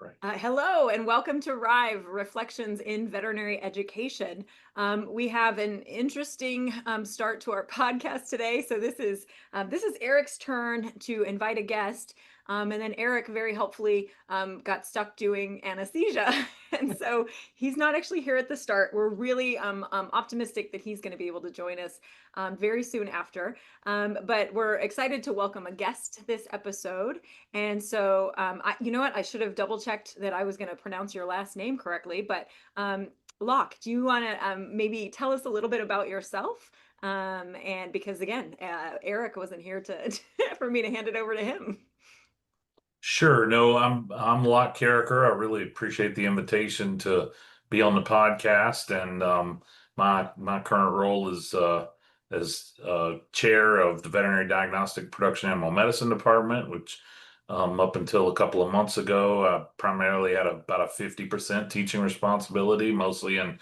Right. Hello and welcome to Rive Reflections in Veterinary Education. We have an interesting start to our podcast today. So this is Eric's turn to invite a guest, and then Eric very helpfully got stuck doing anesthesia, and so he's not actually here at the start. We're really optimistic that he's going to be able to join us very soon after. But we're excited to welcome a guest this episode. And so, you know what? I should have double checked that I was going to pronounce your last name correctly. But Locke, do you want to maybe tell us a little bit about yourself? And because again, Eric wasn't here to for me to hand it over to him. Sure. No, I'm Locke Karriker. I really appreciate the invitation to be on the podcast, and my current role is as chair of the Veterinary Diagnostic Production Animal Medicine Department, which up until a couple of months ago, I primarily had about a 50% teaching responsibility, mostly in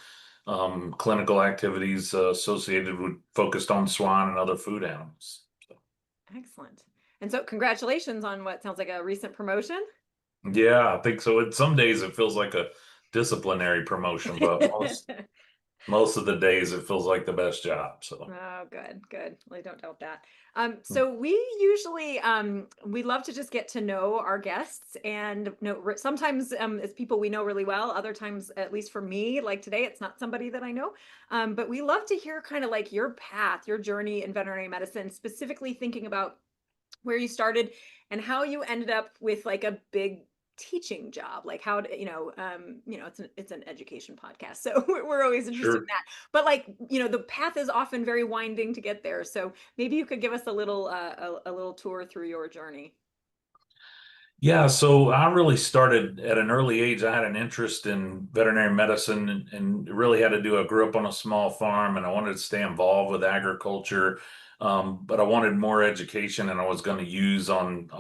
clinical activities associated with focused on swine and other food animals. Excellent. And so, congratulations on what sounds like a recent promotion. Yeah, I think so. Some days it feels like a disciplinary promotion, but most of the days it feels like the best job. So, Oh, good, good. Well, I don't doubt that. hmm. So we usually we love to just get to know our guests, and sometimes it's people we know really well. Other times, at least for me, like today, it's not somebody that I know. But we love to hear kind of like your path, your journey in veterinary medicine, specifically thinking about where you started and how you ended up with like a big teaching job, like how to, it's an education podcast, so we're always interested in Sure. that. But like, the path is often very winding to get there, so maybe you could give us a little tour through your journey. Yeah, so I really started at an early age. I had an interest in veterinary medicine and really had to do. I grew up on a small farm and I wanted to stay involved with agriculture, but I wanted more education and I was going to use on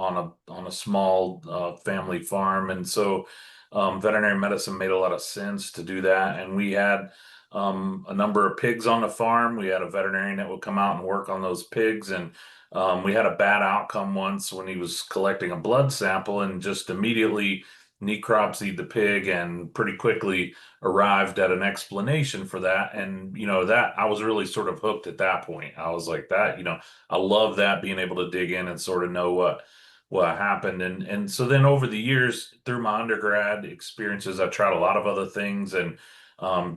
a small family farm. And so veterinary medicine made a lot of sense to do that. And we had a number of pigs on the farm. We had a veterinarian that would come out and work on those pigs, and we had a bad outcome once when he was collecting a blood sample and just immediately necropsied the pig and pretty quickly arrived at an explanation for that. And, that I was really sort of hooked at that point. I was like that, I love that being able to dig in and sort of know what happened. And so then over the years through my undergrad experiences, I tried a lot of other things, and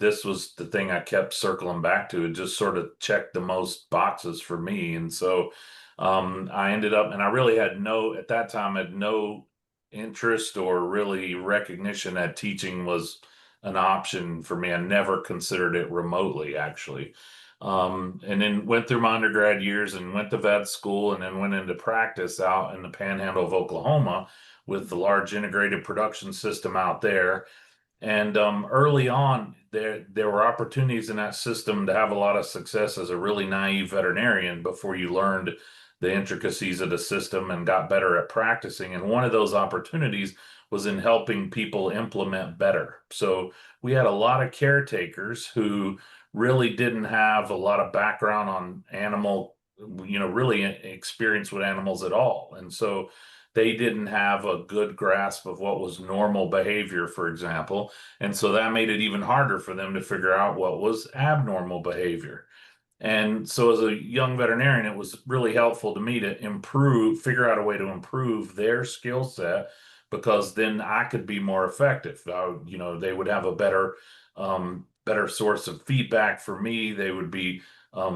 this was the thing I kept circling back to. It just sort of checked the most boxes for me. And so I ended up, and I really had at that time, had no interest or really recognition that teaching was an option for me. I never considered it remotely, actually. And then went through my undergrad years and went to vet school and then went into practice out in the panhandle of Oklahoma with the large integrated production system out there. And early on, there were opportunities in that system to have a lot of success as a really naive veterinarian before you learned the intricacies of the system and got better at practicing. And one of those opportunities was in helping people implement better. So we had a lot of caretakers who really didn't have a lot of background on animal, really experience with animals at all. And so they didn't have a good grasp of what was normal behavior, for example. And so that made it even harder for them to figure out what was abnormal behavior. And so as a young veterinarian, it was really helpful to me to figure out a way to improve their skill set because then I could be more effective. They would have a better source of feedback for me. They would be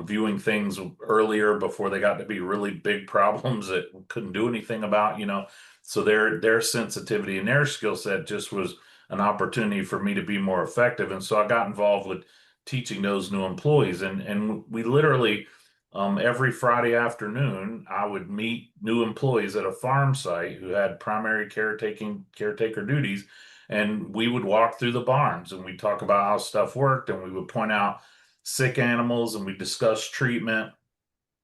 viewing things earlier before they got to be really big problems that couldn't do anything about. So their sensitivity and their skill set just was an opportunity for me to be more effective. And so I got involved with teaching those new employees. And we literally every Friday afternoon I would meet new employees at a farm site who had primary caretaker duties, and we would walk through the barns and we'd talk about how stuff worked, and we would point out sick animals and we discuss treatment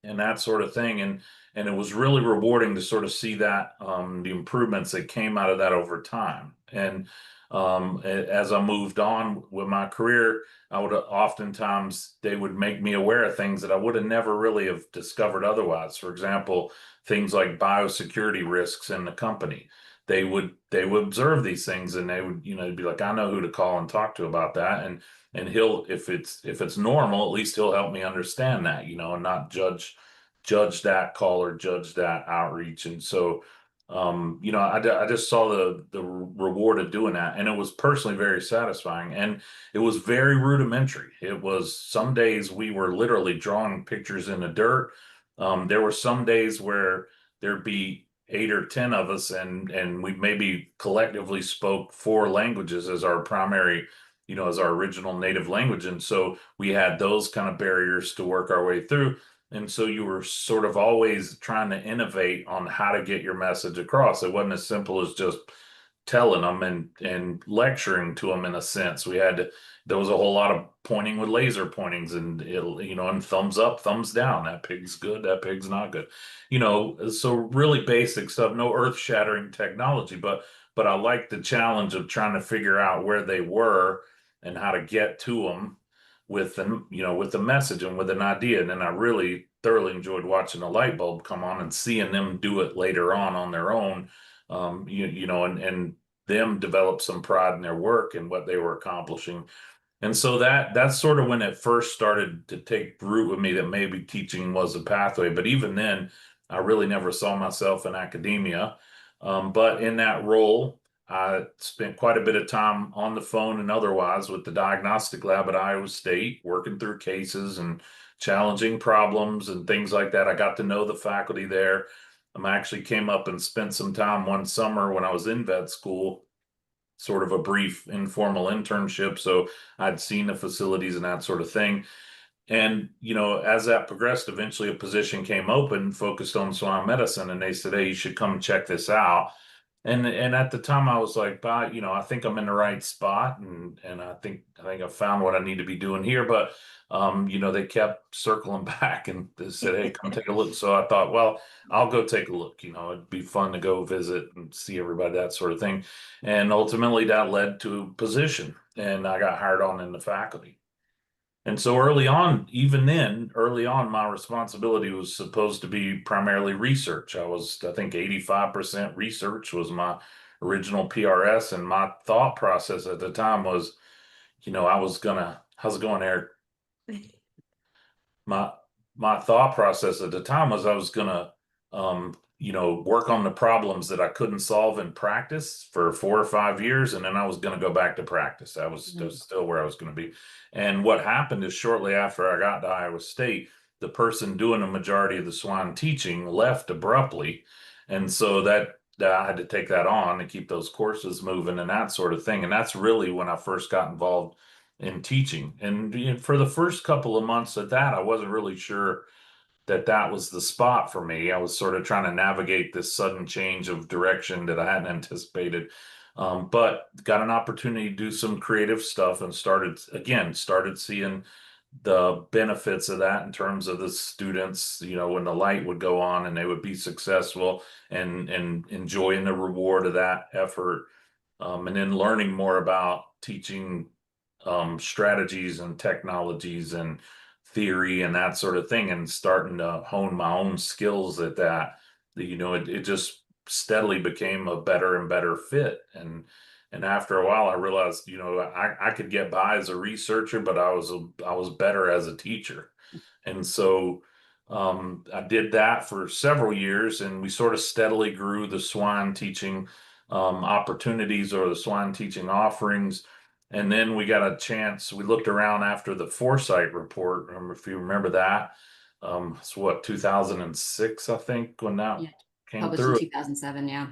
and that sort of thing. And it was really rewarding to sort of see that the improvements that came out of that over time. And as I moved on with my career, I would oftentimes they would make me aware of things that I would have never really have discovered otherwise. For example, things like biosecurity risks in the company. they would observe these things, and they would, be like, I know who to call and talk to about that. And he'll, if it's normal, at least he'll help me understand that, and not judge that call or judge that outreach. And so I just saw the reward of doing that, and it was personally very satisfying. And it was very rudimentary. It was, some days we were literally drawing pictures in the dirt. There were some days where there'd be 8 or 10 of us, and we maybe collectively spoke 4 languages as our primary, as our original native language. And so we had those kind of barriers to work our way through. And so you were sort of always trying to innovate on how to get your message across. It wasn't as simple as just telling them and lecturing to them. In a sense, there was a whole lot of pointing with laser pointings, and and thumbs up, thumbs down. That pig's good, that pig's not good. So really basic stuff, no earth-shattering technology, but I like the challenge of trying to figure out where they were and how to get to them with the message and with an idea. And then I really thoroughly enjoyed watching the light bulb come on and seeing them do it later on their own. And them develop some pride in their work and what they were accomplishing. And so that's sort of when it first started to take root with me that maybe teaching was a pathway. But even then, I really never saw myself in academia. But in that role, I spent quite a bit of time on the phone and otherwise with the diagnostic lab at Iowa State, working through cases and challenging problems and things like that. I got to know the faculty there. I actually came up and spent some time one summer when I was in vet school, sort of a brief informal internship. So I'd seen the facilities and that sort of thing. And, as that progressed, eventually a position came open focused on swine medicine. And they said, hey, you should come check this out. And at the time I was like, I think I'm in the right spot, and I think I found what I need to be doing here. But they kept circling back and they said, hey, come take a look. So I thought, well, I'll go take a look. It'd be fun to go visit and see everybody, that sort of thing. And ultimately that led to a position, and I got hired on in the faculty. And so early on, even then, early on, my responsibility was supposed to be primarily research. I think 85% research was my original PRS. And my thought process at the time was, how's it going, Eric? my my thought process at the time was I was gonna work on the problems that I couldn't solve in practice for 4 or 5 years, and then I was gonna go back to practice. That was Mhm. still where I was gonna be. And what happened is, shortly after I got to Iowa State, the person doing the majority of the swine teaching left abruptly. And so that I had to take that on and keep those courses moving and that sort of thing. And that's really when I first got involved in teaching. And for the first couple of months of that, I wasn't really sure that was the spot for me. I was sort of trying to navigate this sudden change of direction that I hadn't anticipated. But got an opportunity to do some creative stuff and started seeing the benefits of that in terms of the students, when the light would go on and they would be successful, and enjoying the reward of that effort. And then learning more about teaching strategies and technologies and theory and that sort of thing, and starting to hone my own skills at that. It just steadily became a better and better fit. And after a while I realized, I could get by as a researcher, but I was better as a teacher. And so I did that for several years, and we sort of steadily grew the swine teaching opportunities, or the swine teaching offerings. And then we got a chance. We looked around after the Foresight report. If you remember that. It's what, 2006, I think, when that Yeah, came published in through. 2007. Yeah.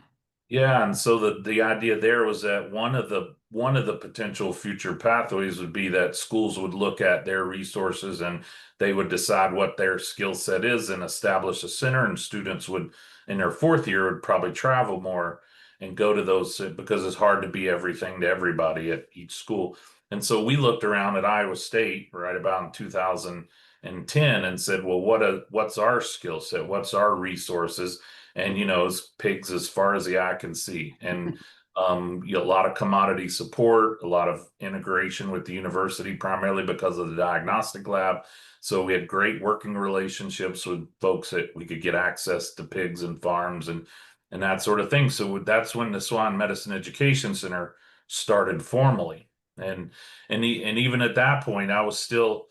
Yeah, and so the idea there was that one of the potential future pathways would be that schools would look at their resources, and they would decide what their skill set is and establish a center, and students would, in their fourth year, would probably travel more and go to those, because it's hard to be everything to everybody at each school. And so we looked around at Iowa State right about in 2010 and said, well, what's our skill set? What's our resources? And it's pigs as far as the eye can see. And a lot of commodity support, a lot of integration with the university, primarily because of the diagnostic lab. So we had great working relationships with folks that we could get access to pigs and farms, and and that sort of thing. So that's when the Swan Medicine Education Center started formally. And and even at that point, I was still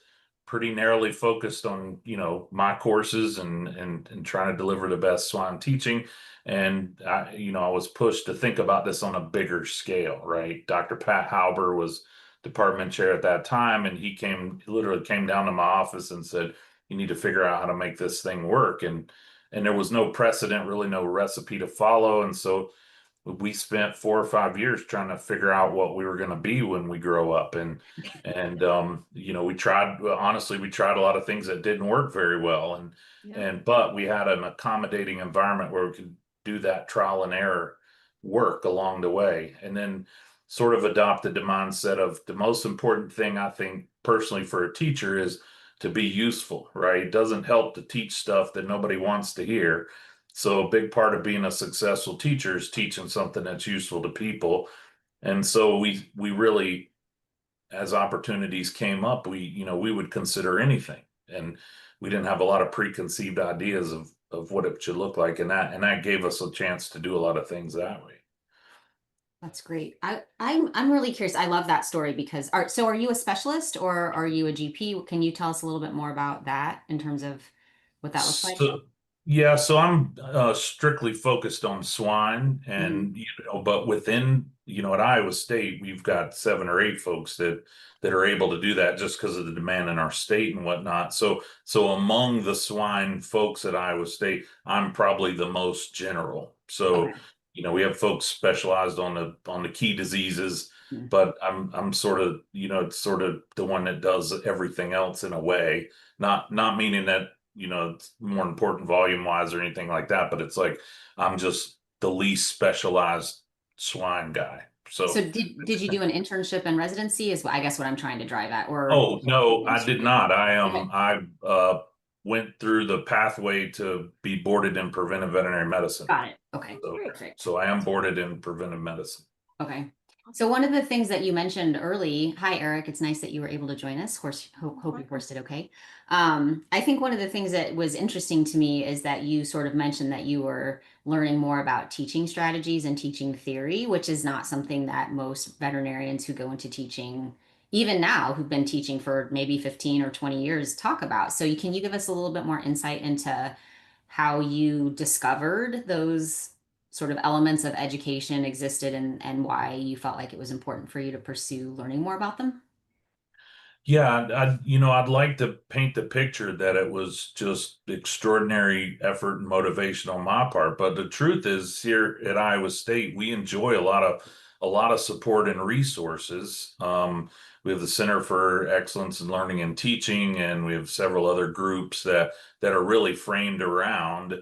pretty narrowly focused on, my courses and trying to deliver the best swan teaching. And I was pushed to think about this on a bigger scale, right? Dr. Pat Halber was department chair at that time, and literally came down to my office and said, "You need to figure out how to make this thing work." And there was no precedent, really no recipe to follow. And so we spent 4 or 5 years trying to figure out what we were going to be when we grow up. We tried, well, honestly, we tried a lot of things that didn't work very well. Yeah. But we had an accommodating environment where we could do that trial and error work along the way. And then sort of adopted the mindset of the most important thing, I think, personally, for a teacher is to be useful, right? It doesn't help to teach stuff that nobody wants to hear. So a big part of being a successful teacher is teaching something that's useful to people. And so we really, as opportunities came up, we would consider anything. And we didn't have a lot of preconceived ideas of what it should look like. And that gave us a chance to do a lot of things that way. That's great. I'm really curious. I love that story because are you a specialist or are you a GP? Can you tell us a little bit more about that in terms of what that looks like? So, yeah, so I'm strictly focused on swine, Hmm. and but within, at Iowa State, we've got 7 or 8 folks that are able to do that just because of the demand in our state and whatnot. So among the swine folks at Iowa State, I'm probably the most general. So, Okay. we have folks specialized on the key diseases, Hmm. but I'm sort of, sort of the one that does everything else in a way. Not meaning that it's more important volume wise or anything like that, but it's like I'm just the least specialized swine guy. So So, did you do an internship and residency is I guess what I'm trying to drive at, or oh no, I did strictly? not. Okay. I went through the pathway to be boarded in preventive veterinary medicine. Got it. Okay. So, Great. Perfect. so I am boarded in preventive medicine. Okay. So Awesome. one of the things that you mentioned early, hi Eric, it's nice that you were able to join us. Hope your Welcome. horse did okay. I think one of the things that was interesting to me is that you sort of mentioned that you were learning more about teaching strategies and teaching theory, which is not something that most veterinarians who go into teaching, even now, who've been teaching for maybe 15 or 20 years, talk about. So can you give us a little bit more insight into how you discovered those sort of elements of education existed and why you felt like it was important for you to pursue learning more about them? Yeah, I'd like to paint the picture that it was just extraordinary effort and motivation on my part, but the truth is, here at Iowa State, we enjoy a lot of support and resources. We have the Center for Excellence in Learning and Teaching, and we have several other groups that are really framed around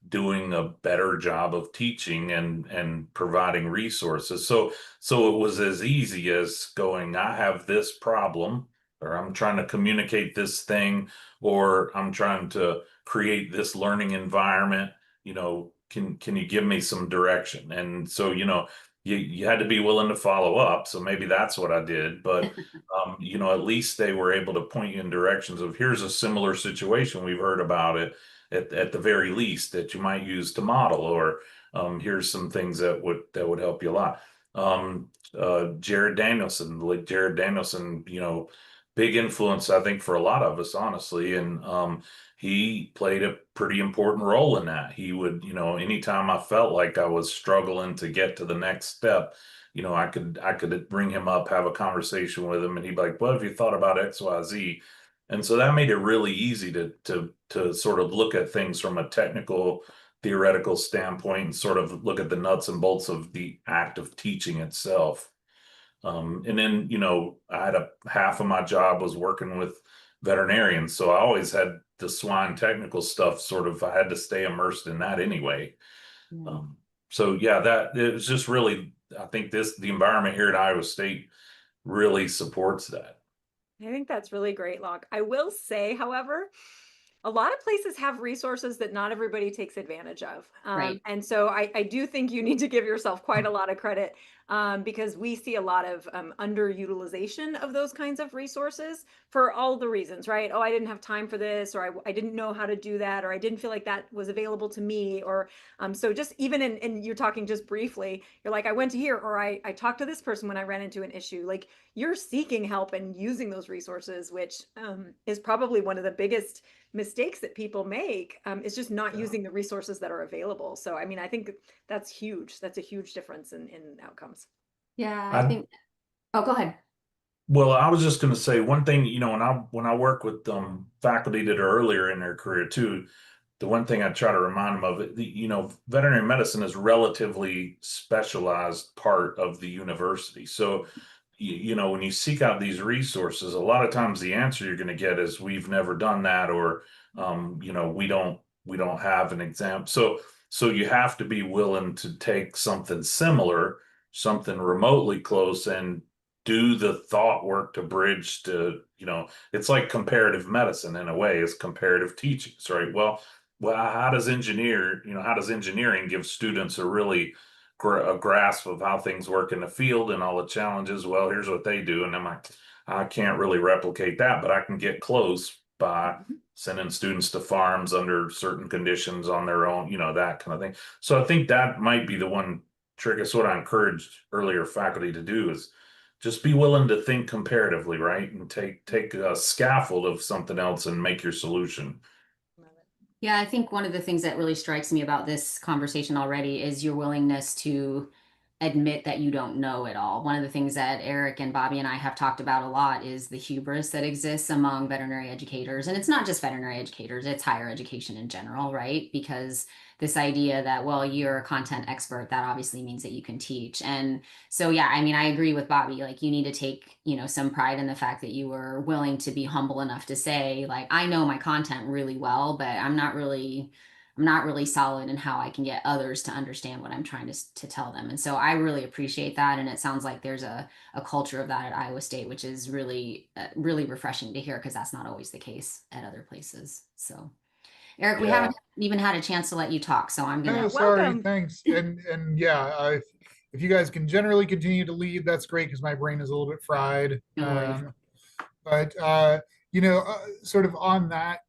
doing a better job of teaching and providing resources. So it was as easy as going, I have this problem, or I'm trying to communicate this thing, or I'm trying to create this learning environment. Can you give me some direction? And so, you had to be willing to follow up. So maybe that's what I did. But at least they were able to point you in directions of, here's a similar situation. We've heard about it at the very least that you might use to model, or here's some things that would help you a lot. Jared Danielson, like Jared Danielson, big influence, I think, for a lot of us, honestly. And he played a pretty important role in that. He would, anytime I felt like I was struggling to get to the next step, I could bring him up, have a conversation with him, and he'd be like, "What have you thought about XYZ?" And so that made it really easy to sort of look at things from a technical, theoretical standpoint and sort of look at the nuts and bolts of the act of teaching itself. And then, I had a half of my job was working with veterinarians. So I always had the swine technical stuff sort of, I had to stay immersed in that anyway. Yeah. Um, so yeah, that it was just really, I think the environment here at Iowa State really supports that. I think that's really great, Locke. I will say, however, a lot of places have resources that not everybody takes advantage of. Right. And so I do think you need to give yourself quite a lot of credit because we see a lot of underutilization of those kinds of resources for all the reasons, right? Oh, I didn't have time for this, or I didn't know how to do that, or I didn't feel like that was available to me, or so just even in you're talking just briefly, you're like, I went to here, or I talked to this person when I ran into an issue. Like, you're seeking help and using those resources, which is probably one of the biggest mistakes that people make, is just not Yeah. using the resources that are available. So, I mean, I think that's huge. That's a huge difference in outcomes. Yeah, I I think, oh, go ahead. Well, I was just going to say one thing, when I work with faculty that are earlier in their career too, the one thing I try to remind them of, veterinary medicine is relatively specialized part of the university. So, when you seek out these resources, a lot of times the answer you're going to get is we've never done that, or we don't have an exam. So you have to be willing to take something similar, something remotely close, and do the thought work to bridge it's like comparative medicine in a way, it's comparative teachings, right? Well, how does engineering give students a really a grasp of how things work in the field and all the challenges? Well, here's what they do. And I'm like, I can't really replicate that, but I can get close by sending students to farms under certain conditions on their own, that kind of thing. So I think that might be the one trick. It's what I encouraged earlier faculty to do, is just be willing to think comparatively, right? And take a scaffold of something else and make your solution. Yeah, I think one of the things that really strikes me about this conversation already is your willingness to admit that you don't know it all. One of the things that Eric and Bobby and I have talked about a lot is the hubris that exists among veterinary educators. And it's not just veterinary educators, it's higher education in general, right? Because this idea that, well, you're a content expert, that obviously means that you can teach. And so, yeah, I mean, I agree with Bobby. Like, you need to take, some pride in the fact that you were willing to be humble enough to say, like, I know my content really well, but I'm not really solid in how I can get others to understand what I'm trying to tell them. And so I really appreciate that. And it sounds like there's a culture of that at Iowa State, which is really, really refreshing to hear, because that's not always the case at other places. So, Eric, we Yeah. haven't even had a chance to let you talk. So I'm going Yeah, to, Oh, sorry. welcome. Thanks. And yeah, if you guys can generally continue to lead, that's great because my brain is a little bit fried. no worries. But sort of on that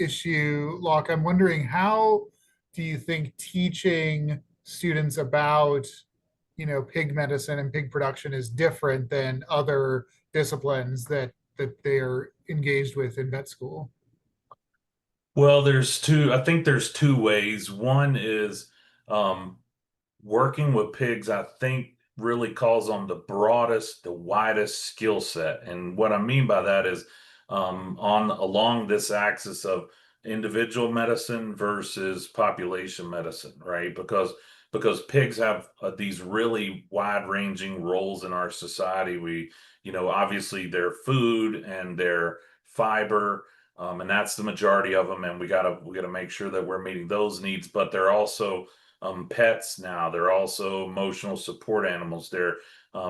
issue, Locke, I'm wondering, how do you think teaching students about pig medicine and pig production is different than other disciplines that they're engaged with in vet school? Well, I think there's two ways. One is um, working with pigs, I think, really calls on the broadest, the widest skill set. And what I mean by that is on along this axis of individual medicine versus population medicine, right? Because pigs have these really wide-ranging roles in our society. Obviously their food and their fiber, and that's the majority of them, and we gotta make sure that we're meeting those needs. But they're also pets now. They're also emotional support animals.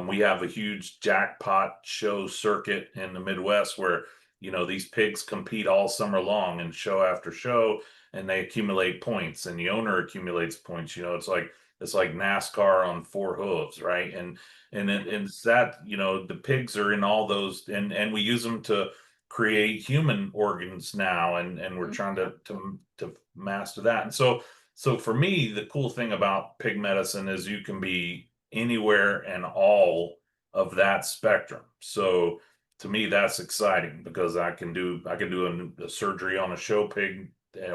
We have a huge jackpot show circuit in the Midwest where these pigs compete all summer long and show after show, and they accumulate points, and the owner accumulates points. It's like NASCAR on four hooves, right? And it's that the pigs are in all those, and we use them to create human organs now, and we're trying to master that. And so for me, the cool thing about pig medicine is you can be anywhere and all of that spectrum. So to me, that's exciting because I can do a surgery on a show pig,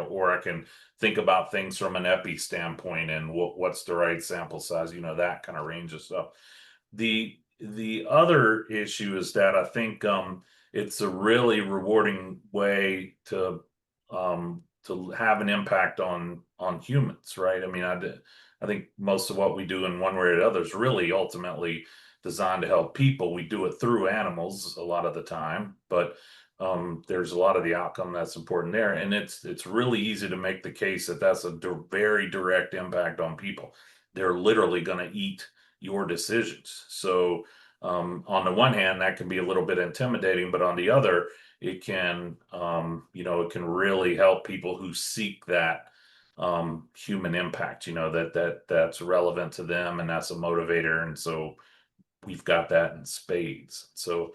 or I can think about things from an epi standpoint and what's the right sample size, that kind of range of stuff. The other issue is that I think it's a really rewarding way to have an impact on humans, right? I mean, I think most of what we do in one way or the other is really ultimately designed to help people. We do it through animals a lot of the time, but there's a lot of the outcome that's important there, and it's really easy to make the case that that's a very direct impact on people. They're literally going to eat your decisions. So on the one hand, that can be a little bit intimidating, but on the other, it can really help people who seek that human impact, that's relevant to them and that's a motivator. And so we've got that in spades. So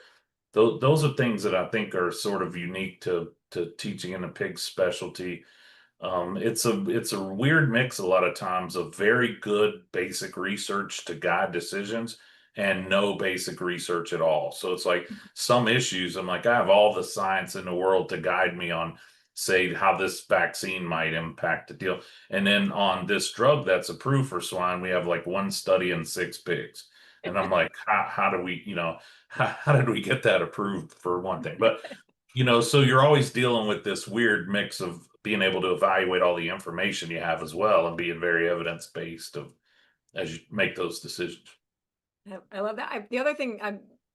those are things that I think are sort of unique to teaching in a pig specialty. It's a weird mix a lot of times of very good basic research to guide decisions and no basic research at all. So it's like some issues, I'm like, I have all the science in the world to guide me on, say, how this vaccine might impact the deal. And then on this drug that's approved for swine, we have like one study in 6 pigs. And I'm like, how do we, how did we get that approved for one thing? But so you're always dealing with this weird mix of being able to evaluate all the information you have as well and being very evidence based of as you make those decisions. I love that. The other thing,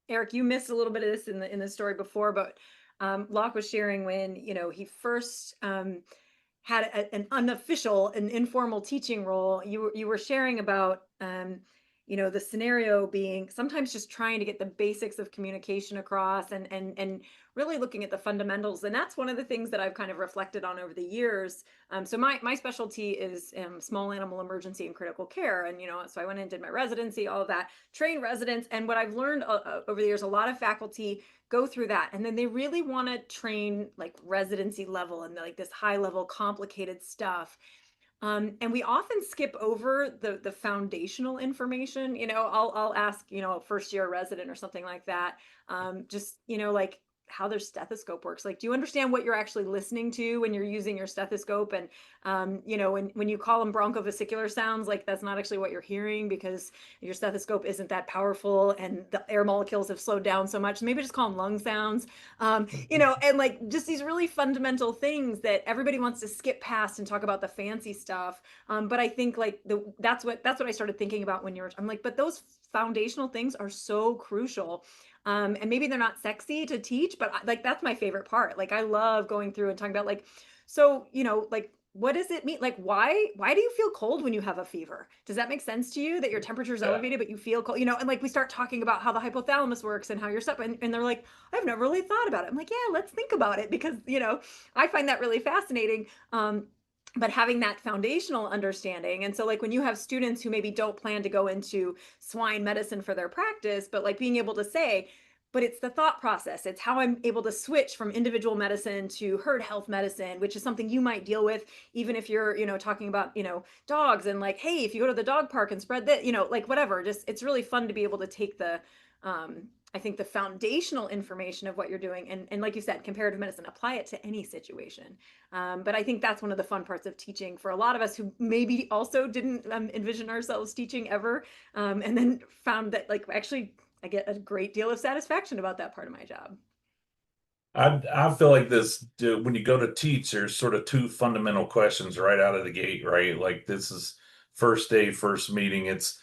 Eric, you missed a little bit of this in the story before, but Locke was sharing when he first had an unofficial, an informal teaching role. You were sharing about the scenario being sometimes just trying to get the basics of communication across and really looking at the fundamentals. And that's one of the things that I've kind of reflected on over the years. So my specialty is small animal emergency and critical care. And, so I went in and did my residency, all of that, trained residents. And what I've learned over the years, a lot of faculty go through that. And then they really want to train like residency level and like this high level complicated stuff. And we often skip over the foundational information. I'll ask, a first year resident or something like that, just like how their stethoscope works. Like, do you understand what you're actually listening to when you're using your stethoscope? And when you call them bronchovesicular sounds, like that's not actually what you're hearing because your stethoscope isn't that powerful and the air molecules have slowed down so much. Maybe just call them lung sounds. And like just these really fundamental things that everybody wants to skip past and talk about the fancy stuff. But I think like that's what I started thinking about when I'm like, but those foundational things are so crucial. And maybe they're not sexy to teach, but like that's my favorite part. Like I love going through and talking about like, so like what does it mean? Like why do you feel cold when you have a fever? Does that make sense to you that your temperature is Yeah. elevated but you feel cold? And like we start talking about how the hypothalamus works and how you're stuff, and they're like, I've never really thought about it. I'm like, yeah, let's think about it because I find that really fascinating. But having that foundational understanding. And so like when you have students who maybe don't plan to go into swine medicine for their practice, but like being able to say, but it's the thought process. It's how I'm able to switch from individual medicine to herd health medicine, which is something you might deal with, even if you're, talking about, dogs and like, hey, if you go to the dog park and spread that, like whatever, just, it's really fun to be able to take I think the foundational information of what you're doing and like you said, comparative medicine, apply it to any situation. But I think that's one of the fun parts of teaching for a lot of us who maybe also didn't envision ourselves teaching ever, and then found that like actually I get a great deal of satisfaction about that part of my job. I feel like when you go to teach, there's sort of two fundamental questions right out of the gate, right? Like this is first day, first meeting. It's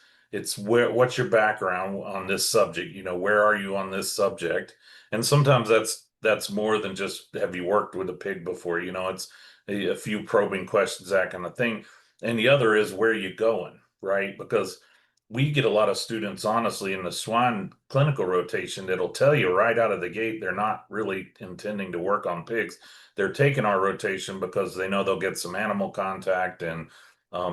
what's your background on this subject? Where are you on this subject? And sometimes that's more than just have you worked with a pig before? It's a few probing questions, that kind of thing. And the other is where you going, right? Because we get a lot of students, honestly, in the swine clinical rotation that'll tell you right out of the gate they're not really intending to work on pigs. They're taking our rotation because they know they'll get some animal contact and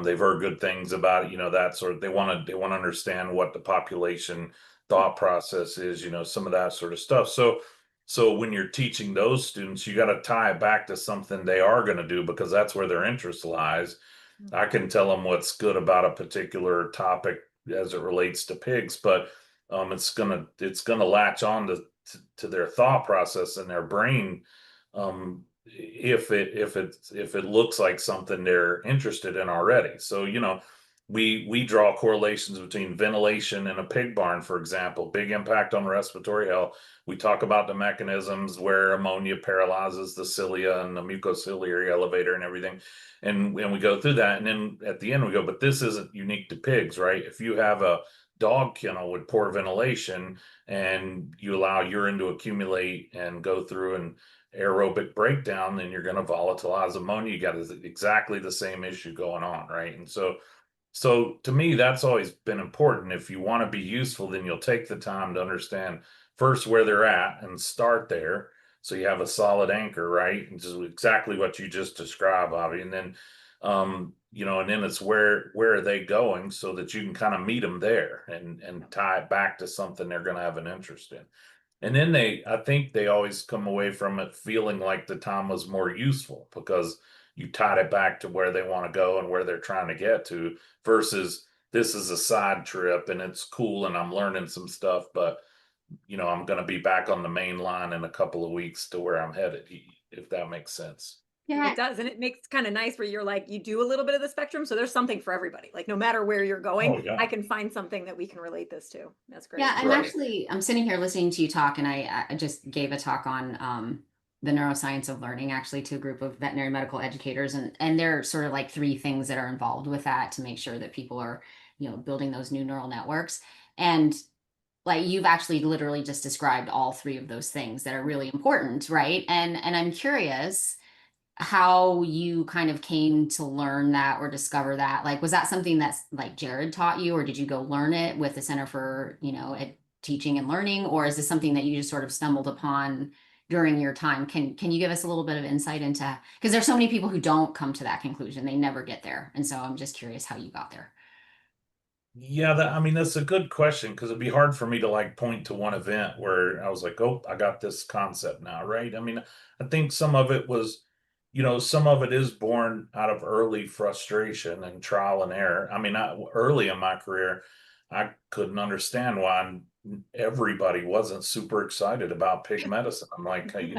they've heard good things about it, that sort of. They want to understand what the population thought process is, some of that sort of stuff. So when you're teaching those students, you got to tie it back to something they are going to do because that's where their interest lies. I can tell them what's good about a particular topic as it relates to pigs, but it's gonna latch on to their thought process and their brain, if it looks like something they're interested in already. So we draw correlations between ventilation in a pig barn, for example, big impact on respiratory health. We talk about the mechanisms where ammonia paralyzes the cilia and the mucociliary elevator and everything, and we go through that, and then at the end we go, but this isn't unique to pigs, right? If you have a dog kennel with poor ventilation and you allow urine to accumulate and go through an aerobic breakdown, then you're going to volatilize ammonia. You got exactly the same issue going on, right? And so to me, that's always been important. If you want to be useful, then you'll take the time to understand first where they're at and start there. So you have a solid anchor, right? And just exactly what you just described, Bobby. And then And then it's where are they going so that you can kind of meet them there and tie it back to something they're going to have an interest in. And then I think they always come away from it feeling like the time was more useful because you tied it back to where they want to go and where they're trying to get to versus this is a side trip and it's cool and I'm learning some stuff, but I'm going to be back on the main line in a couple of weeks to where I'm headed, if that makes sense. Yeah. It does, and it makes kind of nice where you're like, you do a little bit of the spectrum, so there's something for everybody. Like no matter where you're going, Oh, yeah. I can find something that we can relate this to. That's great. Yeah, Right. I'm sitting here listening to you talk, and I just gave a talk on the neuroscience of learning, actually, to a group of veterinary medical educators, and there are sort of like three things that are involved with that to make sure that people are, building those new neural networks. And like you've actually literally just described all three of those things that are really important, right? And I'm curious how you kind of came to learn that or discover that. Like, was that something that's like Jared taught you, or did you go learn it with the Center for, Teaching and Learning, or is this something that you just sort of stumbled upon during your time? Can you give us a little bit of insight into, because there's so many people who don't come to that conclusion, they never get there, and so I'm just curious how you got there. Yeah, I mean, that's a good question because it'd be hard for me to like point to one event where I was like, oh, I got this concept now, right? I mean, I think some of it was, some of it is born out of early frustration and trial and error. I mean, early in my career, I couldn't understand why everybody wasn't super excited about pig medicine. I'm like, hey,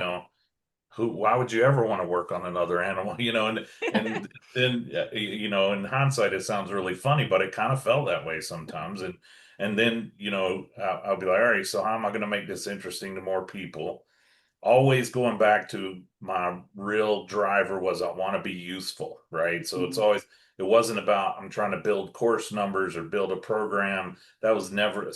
why would you ever want to work on another animal? And then in hindsight it sounds really funny, but it kind of felt that way sometimes. And then I'll be like, all right, so how am I going to make this interesting to more people? Always going back to my real driver was I want to be useful, right? So it wasn't about I'm trying to build course numbers or build a program. It's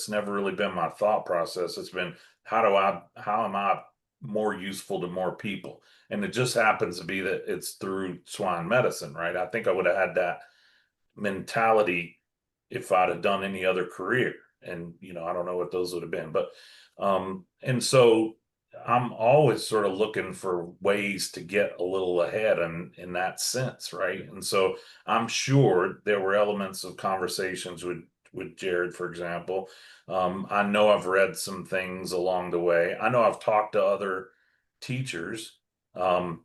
never really been my thought process. It's been how am I more useful to more people? And it just happens to be that it's through swine medicine, right? I think I would have had that mentality if I'd have done any other career. And I don't know what those would have been, but and so I'm always sort of looking for ways to get a little ahead in that sense, right? And so I'm sure there were elements of conversations with Jared, for example. I know I've read some things along the way. I know I've talked to other teachers. Um,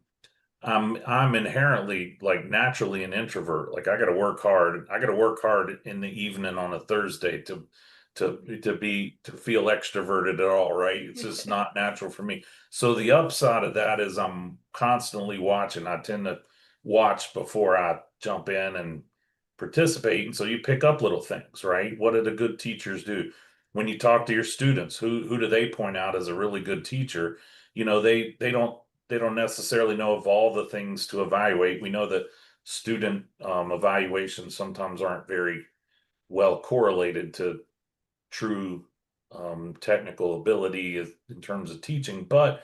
I'm inherently like naturally an introvert. Like I got to work hard. I got to work hard in the evening on a Thursday to feel extroverted at all, right? It's just not natural for me. So the upside of that is I'm constantly watching. I tend to watch before I jump in and participate. And so you pick up little things, right? What do the good teachers do? When you talk to your students, who do they point out as a really good teacher? They don't necessarily know of all the things to evaluate. We know that student evaluations sometimes aren't very well correlated to true technical ability in terms of teaching, but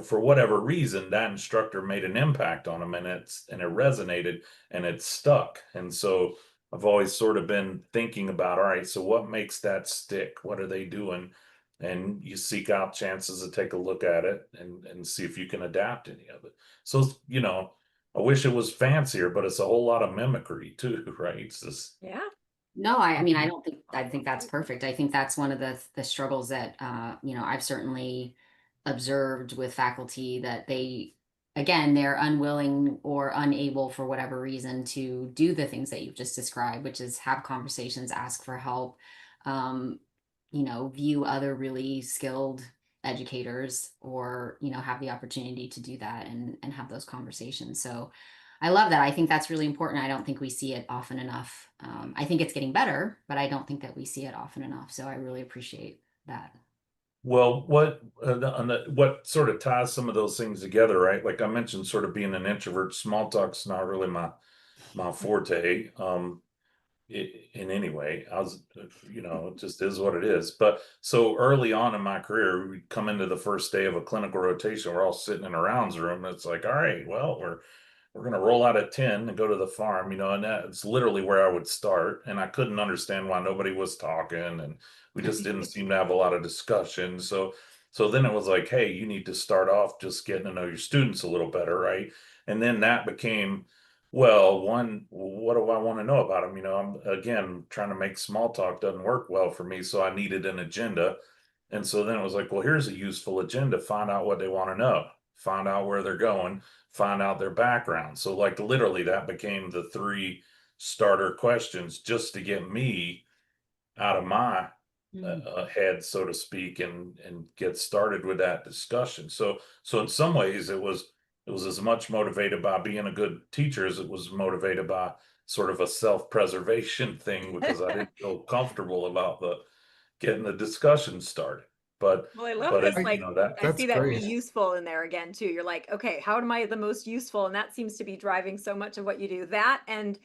for whatever reason, that instructor made an impact on them, and it resonated and it stuck. And so I've always sort of been thinking about, all right, so what makes that stick? What are they doing? And you seek out chances to take a look at it and see if you can adapt any of it. So I wish it was fancier, but it's a whole lot of mimicry too, right? It's just Yeah. No, I mean, I think that's perfect. I think that's one of the struggles that, I've certainly observed with faculty, that again, they're unwilling or unable for whatever reason to do the things that you've just described, which is have conversations, ask for help, um, view other really skilled educators, or, have the opportunity to do that and have those conversations. So I love that. I think that's really important. I don't think we see it often enough. I think it's getting better, but I don't think that we see it often enough. So I really appreciate that. Well, what sort of ties some of those things together, right? Like I mentioned, sort of being an introvert, small talk's not really my forte. In any way, it just is what it is. But so early on in my career, we come into the first day of a clinical rotation. We're all sitting in a rounds room. And it's like, all right, well, we're going to roll out at 10 and go to the farm, and that's literally where I would start. And I couldn't understand why nobody was talking, and we just didn't seem to have a lot of discussion. So then it was like, hey, you need to start off just getting to know your students a little better, right? And then that became Well, one, what do I want to know about them? I'm again trying to make small talk doesn't work well for me, so I needed an agenda. And so then it was like, well, here's a useful agenda. Find out what they want to know, find out where they're going, find out their background. So, like, literally, that became the three starter questions just to get me out of my head, so to speak, and get started with that discussion. So in some ways, it was as much motivated by being a good teacher as it was motivated by sort of a self-preservation thing because I didn't feel comfortable about the getting the discussion started. But Well, I love but this. it, I, you know that I that's see that be great. useful in there again too. You're like, okay, how am I the most useful? And that seems to be driving so much of what you do. That, and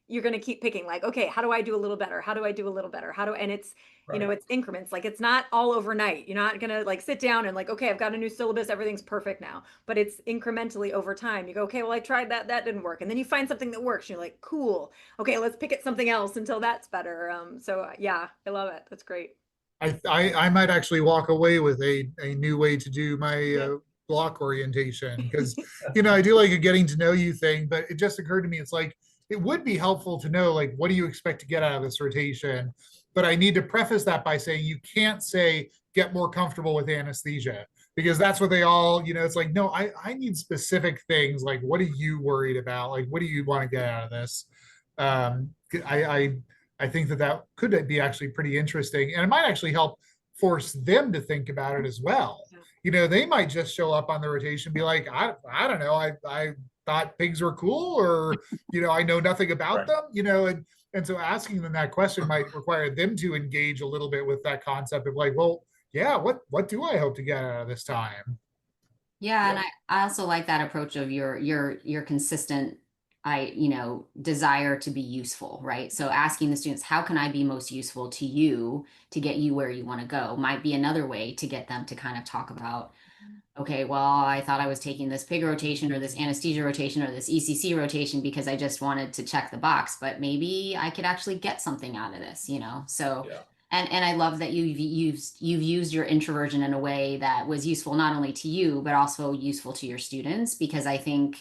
you're going to keep picking like, okay, how do I do a little better? How do I do a little better? And it's, right. it's increments. Like it's not all overnight. You're not going to like sit down and like, okay, I've got a new syllabus. Everything's perfect now, but it's incrementally over time. You go, okay, well, I tried that. That didn't work. And then you find something that works. You're like, cool. Okay, let's pick at something else until that's better. Yeah, I love it. That's great. I might actually walk away with a new way to do my Yeah. block orientation because I do like a getting to know you thing, but it just occurred to me it's like it would be helpful to know like what do you expect to get out of this rotation, but I need to preface that by saying you can't say get more comfortable with anesthesia because that's what they all it's like no I need specific things like what are you worried about, like what do you want to get out of this. um I think that that could be actually pretty interesting, and it might actually help force them to think about it as well. Yeah. They might just show up on the rotation and be like, I don't know, I thought pigs were cool, or I know nothing about Right. them, and so asking them that question might require them to engage a little bit with that concept of like, well, yeah, what do I hope to get out of this time? Yeah, and Yeah. I also like that approach of your consistent desire to be useful, right? So asking the students, how can I be most useful to you to get you where you want to go might be another way to get them to kind of talk about, okay, well, I thought I was taking this pig rotation or this anesthesia rotation or this ECC rotation because I just wanted to check the box, but maybe I could actually get something out of this. So, Yeah. and I love that you've used your introversion in a way that was useful not only to you, but also useful to your students, because I think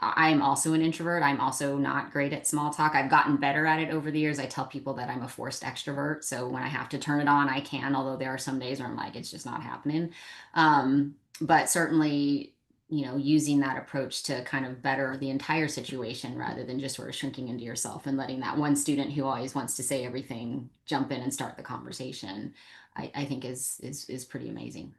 I'm also an introvert. I'm also not great at small talk. I've gotten better at it over the years. I tell people that I'm a forced extrovert. So when I have to turn it on, I can, although there are some days where I'm like, it's just not happening. But certainly, using that approach to kind of better the entire situation rather than just sort of shrinking into yourself and letting that one student who always wants to say everything jump in and start the conversation, I think is pretty amazing.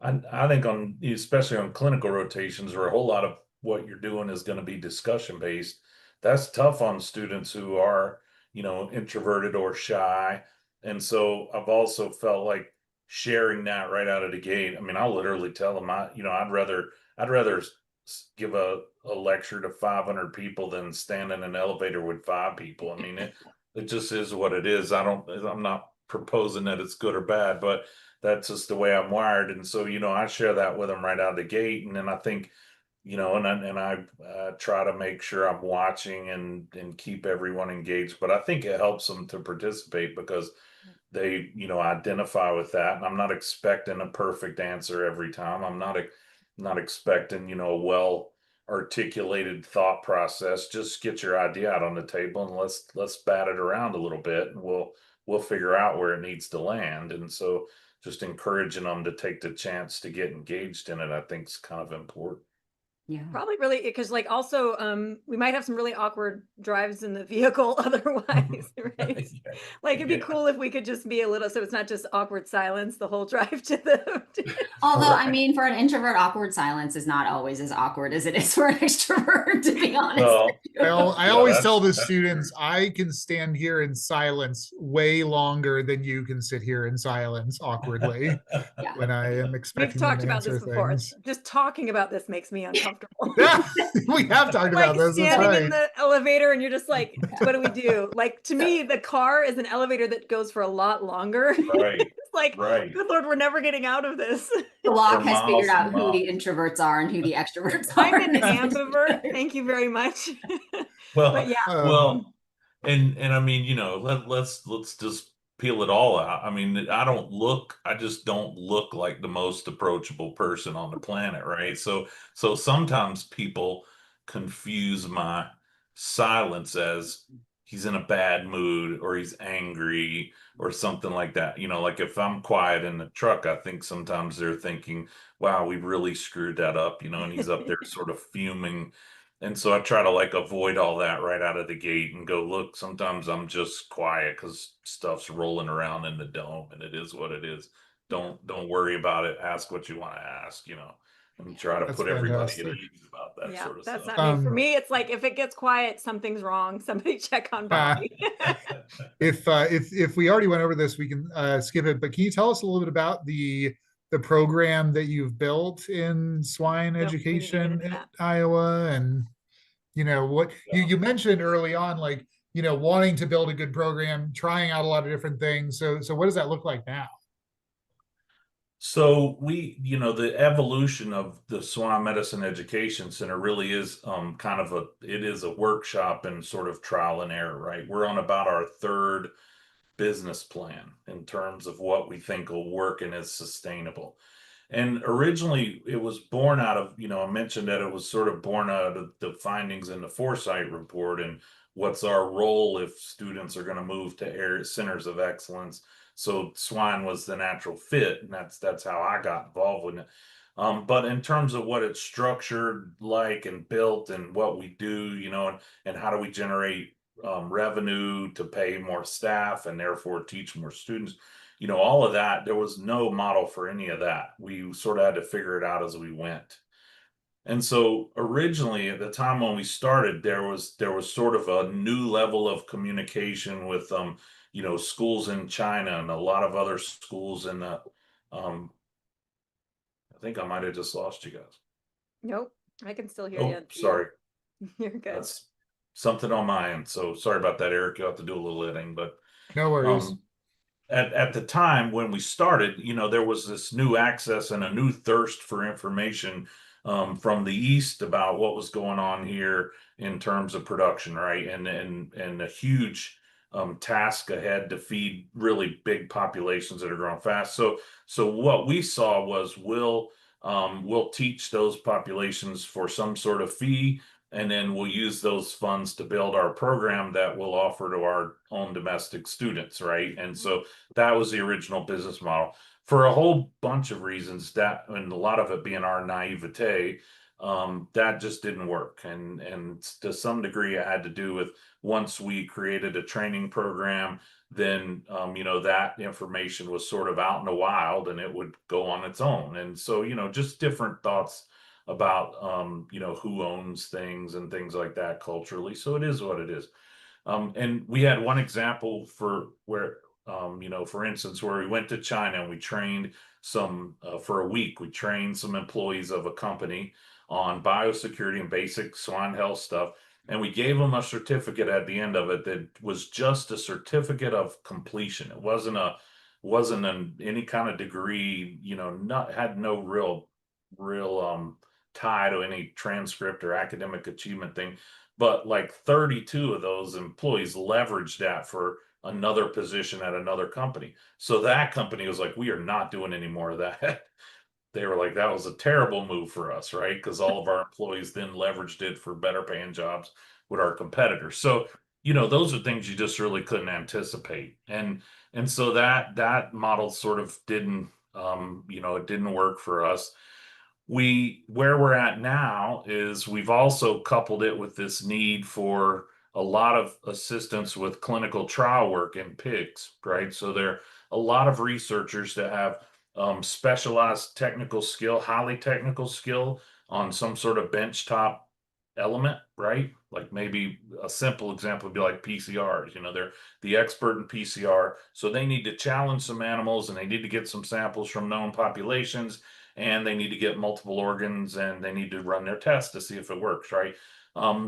I think especially on clinical rotations where a whole lot of what you're doing is going to be discussion based, that's tough on students who are, introverted or shy. And so I've also felt like sharing that right out of the gate. I mean, I'll literally tell them I'd rather give a lecture to 500 people than stand in an elevator with five people. I mean, it just is what it is. I'm not proposing that it's good or bad, but that's just the way I'm wired. And so, I share that with them right out of the gate. And then I think, and I try to make sure I'm watching and keep everyone engaged. But I think it helps them to participate because they, identify with that. And I'm not expecting a perfect answer every time. I'm not expecting, a well articulated thought process. Just get your idea out on the table and let's bat it around a little bit and we'll figure out where it needs to land. And so just encouraging them to take the chance to get engaged in it, I think is kind of important. Yeah. Probably really because like also we might have some really awkward drives in the vehicle otherwise, right? Like it'd be Yeah. cool if we could just be a little so it's not just awkward silence the whole drive to the Although, I Right. mean, for an introvert, awkward silence is not always as awkward as it is for an extrovert, to be honest with Well, you. I yeah, always tell that's the that's true. students I can stand here in silence way longer than you can sit here in silence awkwardly Yeah. when I am We've expecting them talked to about this answer before. things. Just talking about this makes me uncomfortable. Yeah, we have talked Like about this. That's standing in right. the elevator and you're just like, what do we do? Like to me, the car is an elevator that goes for a lot longer. Right. It's like, Right. good Lord, we're never getting out of this. Locke For has figured miles and out who the miles. introverts are and who the extroverts I'm are. an ambivert. Thank you very much. But Well, yeah, Um, well, and I mean, let's just peel it all out. I mean, I just don't look like the most approachable person on the planet, right? So sometimes people confuse my silence as he's in a bad mood or he's angry or something like that. Like if I'm quiet in the truck, I think sometimes they're thinking, wow, we really screwed that up, and he's up there sort of fuming. And so I try to like avoid all that right out of the gate and go, look, sometimes I'm just quiet because stuff's rolling around in the dome and it is what it is. Don't worry about it. Ask what you want to ask, and try to That's put everybody at fantastic. ease about that Yeah, sort of that's stuff. not me. For me, it's like if it gets quiet, something's wrong. Somebody check on Bobby. If we already went over this, we can skip it. But can you tell us a little bit about the program that you've built in swine Yep, we need to get education into at that. Iowa, and what you mentioned early on, like wanting to build a good program, trying out a lot of different things. So what does that look like now? So the evolution of the Swine Medicine Education Center really is it is a workshop and sort of trial and error, right? We're on about our third business plan in terms of what we think will work and is sustainable. And originally it was born out of, I mentioned that it was sort of born out of the findings in the Foresight report and what's our role if students are going to move to area centers of excellence. So swine was the natural fit, and that's how I got involved with it. But in terms of what it's structured like and built and what we do, and how do we generate revenue to pay more staff and therefore teach more students, all of that, there was no model for any of that. We sort of had to figure it out as we went. And so originally at the time when we started, there was sort of a new level of communication with schools in China and a lot of other schools in the I think I might have just lost you guys. Nope, I can still hear Oh, you. sorry. You're good. That's something on my end. So sorry about that, Eric. You'll have to do a little editing, but No worries. um at the time when we started, there was this new access and a new thirst for information from the East about what was going on here in terms of production, right? And a huge task ahead to feed really big populations that are growing fast. So what we saw was we'll teach those populations for some sort of fee, and then we'll use those funds to build our program that we'll offer to our own domestic students, right? And so that was the original business model. For a whole bunch of reasons, that and a lot of it being our naivete, that just didn't work. And to some degree, it had to do with once we created a training program, then that information was sort of out in the wild and it would go on its own. And so just different thoughts about who owns things and things like that culturally. So it is what it is. And we had one example for where for instance, where we went to China and we trained for a week. We trained some employees of a company on biosecurity and basic swine health stuff. And we gave them a certificate at the end of it that was just a certificate of completion. It wasn't any kind of degree, not had no real tie to any transcript or academic achievement thing. But like 32 of those employees leveraged that for another position at another company. So that company was like, we are not doing any more of that. They were like, that was a terrible move for us, right? Because all of our employees then leveraged it for better paying jobs with our competitors. So, those are things you just really couldn't anticipate. And so that model sort of didn't it didn't work for us. Where we're at now is we've also coupled it with this need for a lot of assistance with clinical trial work in pigs, right? So there are a lot of researchers that have specialized technical skill, highly technical skill on some sort of benchtop element, right? Like maybe a simple example would be like PCRs. They're the expert in PCR, so they need to challenge some animals and they need to get some samples from known populations, and they need to get multiple organs and they need to run their tests to see if it works, right?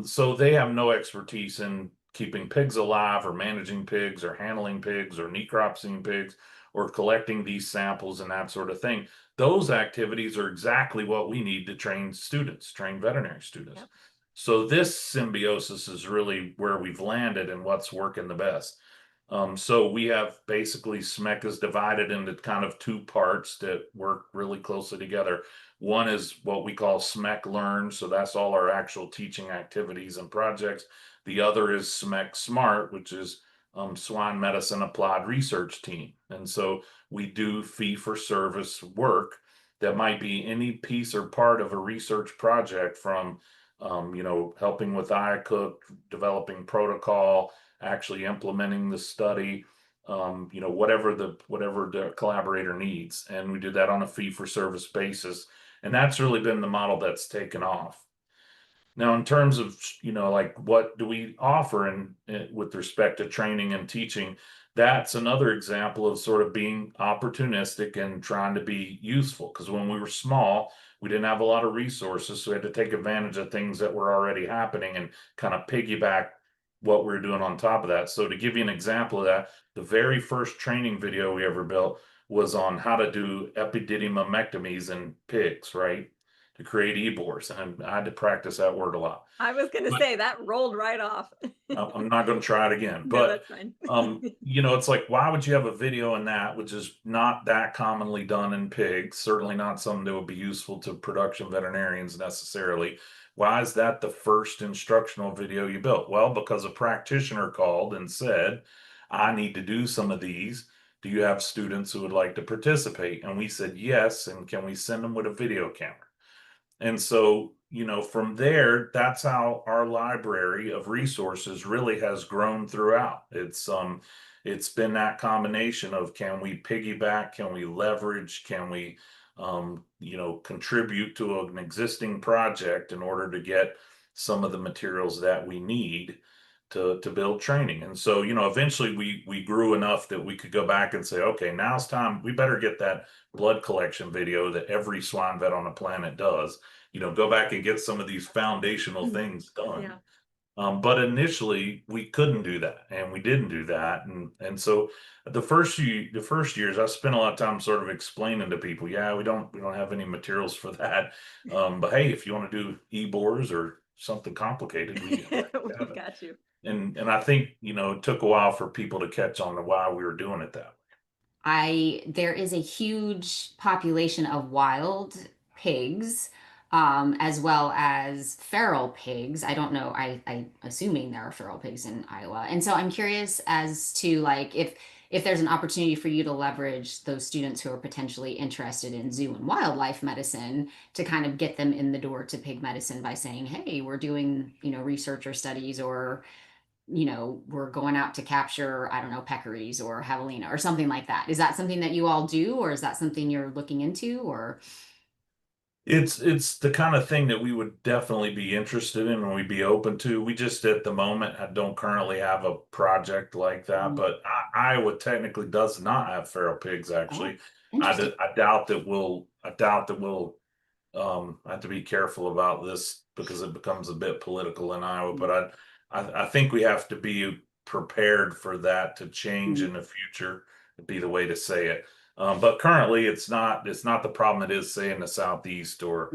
So they have no expertise in keeping pigs alive or managing pigs or handling pigs or necropsying pigs or collecting these samples and that sort of thing. Those activities are exactly what we need to train students, train veterinary students. Yep. So this symbiosis is really where we've landed and what's working the best. So we have basically SMEC is divided into kind of two parts that work really closely together. One is what we call SMEC Learn. So that's all our actual teaching activities and projects. The other is SMEC Smart, which is Swine Medicine Applied Research Team. And so we do fee for service work that might be any piece or part of a research project, from helping with IACUC, developing protocol, actually implementing the study, whatever the collaborator needs. And we do that on a fee for service basis. And that's really been the model that's taken off. Now, in terms of, like what do we offer with respect to training and teaching, that's another example of sort of being opportunistic and trying to be useful. Because when we were small, we didn't have a lot of resources, so we had to take advantage of things that were already happening and kind of piggyback what we were doing on top of that. So to give you an example of that, the very first training video we ever built was on how to do epididymometectomies in pigs, right? To create ebors, and I had to practice that word a lot. I was going to But say that rolled right off. I'm not going to try it again. No, But that's fine. it's like, why would you have a video in that, which is not that commonly done in pigs? Certainly not something that would be useful to production veterinarians necessarily. Why is that the first instructional video you built? Well, because a practitioner called and said, I need to do some of these. Do you have students who would like to participate? And we said yes. And can we send them with a video camera? And so, from there, that's how our library of resources really has grown throughout. It's been that combination of, can we piggyback, can we leverage, can we contribute to an existing project in order to get some of the materials that we need to build training. And so, eventually we grew enough that we could go back and say, okay, now it's time. We better get that blood collection video that every swine vet on the planet does. Go back and get some of these foundational things done. Yeah. But initially we couldn't do that, and we didn't do that. And so the first years I spent a lot of time sort of explaining to people, yeah, we don't have any materials for that. But hey, if you want to do ebors or something complicated, we We have it. got you. And I think, it took a while for people to catch on to why we were doing it that There is a huge population of wild pigs, as well as feral pigs. I don't know. I assuming there are feral pigs in Iowa. And so I'm curious as to like if there's an opportunity for you to leverage those students who are potentially interested in zoo and wildlife medicine to kind of get them in the door to pig medicine by saying, hey, we're doing, research or studies, or we're going out to capture, I don't know, peccaries or javelina or something like that. Is that something that you all do, or is that something you're looking into, or? It's the kind of thing that we would definitely be interested in and we'd be open to. We just at the moment, I don't currently have a project like that, but Iowa technically does not have feral pigs. Oh, Actually, interesting. I doubt that we'll I have to be careful about this because it becomes a bit political in Iowa. But I think we have to be prepared for that to change in the future, would be the way to say it. But currently, it's not the problem it is, say, in the Southeast or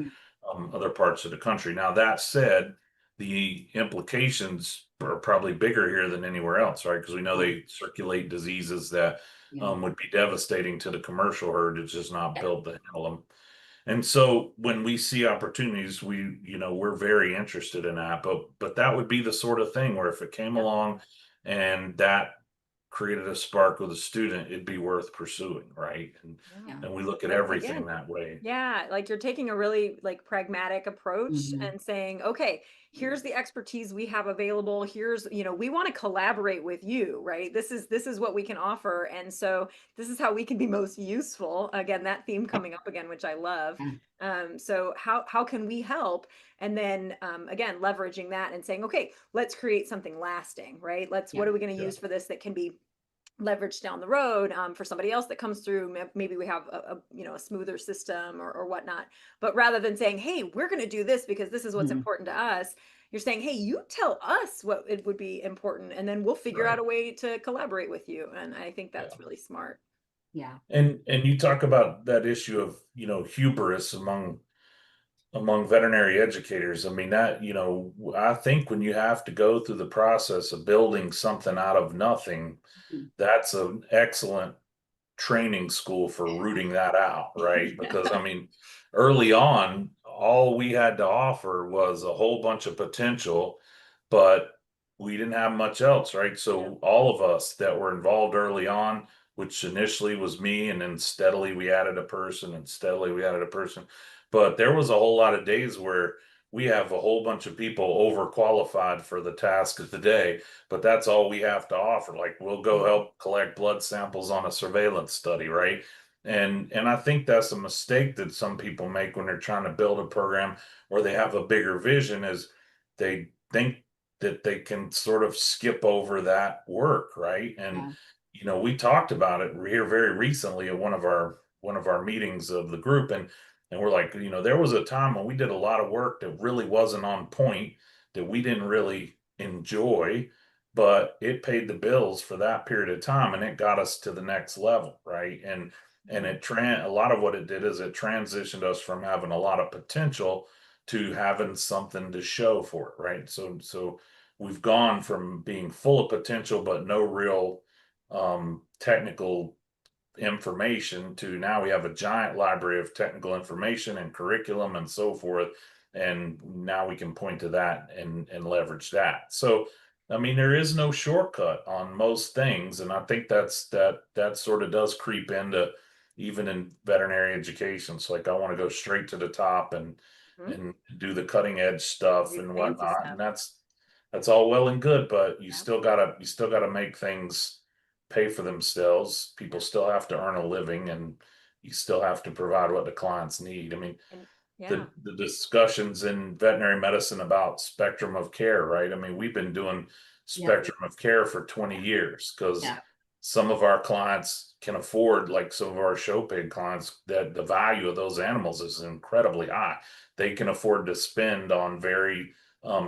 other parts of the country. Now, that said, the implications are probably bigger here than anywhere else, right? Because we know they circulate diseases that Yeah. would be devastating to the commercial herd. It's just not built to handle them. And so when we see opportunities, we're very interested in that. But that would be the sort of thing where if it came Yep. along and that created a spark with a student, it'd be worth pursuing, right? Yeah. And we look at Like, everything again, that way. yeah, like you're taking a really like pragmatic approach Mhm. and saying, okay, here's the expertise we have available. Here's, we want to collaborate with you, right? This is what we can offer. And so this is how we can be most useful. Again, that theme coming up again, which I love. Yeah. So how can we help? And then again, leveraging that and saying, okay, let's create something lasting, right? What Yeah. are we going to Yeah. use for this that can be leverage down the road for somebody else that comes through? Maybe we have a smoother system or whatnot. But rather than saying, hey, we're going to do this because this is what's Mhm. important to us, you're saying, hey, you tell us what it would be important, and then we'll figure out Right. a way to collaborate with you. And I think Yeah. that's really smart. Yeah. And you talk about that issue of, hubris among veterinary educators. I mean, that, I think when you have to go through the process of building something out of nothing, Mhm. that's an excellent training school for rooting that out, right? Yeah. Because I mean, early on, all we had to offer was a whole bunch of potential, but we didn't have much else, right? Yeah. So all of us that were involved early on, which initially was me, and then steadily we added a person and steadily we added a person. But there was a whole lot of days where we have a whole bunch of people overqualified for the task of the day, but that's all we have to offer. Like we'll go help collect blood samples on a surveillance study, right? And I think that's a mistake that some people make when they're trying to build a program or they have a bigger vision is they think that they can sort of skip over that work, right? And Yeah. we talked about it here very recently at one of our meetings of the group, and we're like, there was a time when we did a lot of work that really wasn't on point, that we didn't really enjoy, but it paid the bills for that period of time and it got us to the next level, right? And a lot of what it did is it transitioned us from having a lot of potential to having something to show for it, right? So we've gone from being full of potential but no real technical information to now we have a giant library of technical information and curriculum and so forth, and now we can point to that and leverage that. So I mean, there is no shortcut on most things, and I think that sort of does creep into even in veterinary education. So like I want to go straight to the top Mhm. and do the cutting edge stuff Do the and fancy whatnot, stuff. and that's all well and good, but you Yeah. still gotta make things pay for themselves. People Yeah. still have to earn a living, and you still have to provide what the clients need. I mean, And yeah. the discussions in veterinary medicine about spectrum of care, right? I mean, we've been doing Yeah. spectrum of care for 20 years because Yeah. some of our clients can afford, like some of our show pig clients, that the value of those animals is incredibly high. They can afford to spend on very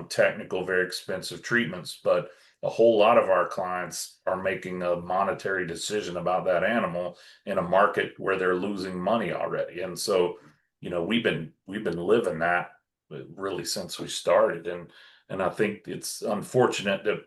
technical, very expensive treatments, but a whole lot of our clients are making a monetary decision about that animal in a market where they're losing money already. And so, we've been living that really since we started. And I think it's unfortunate that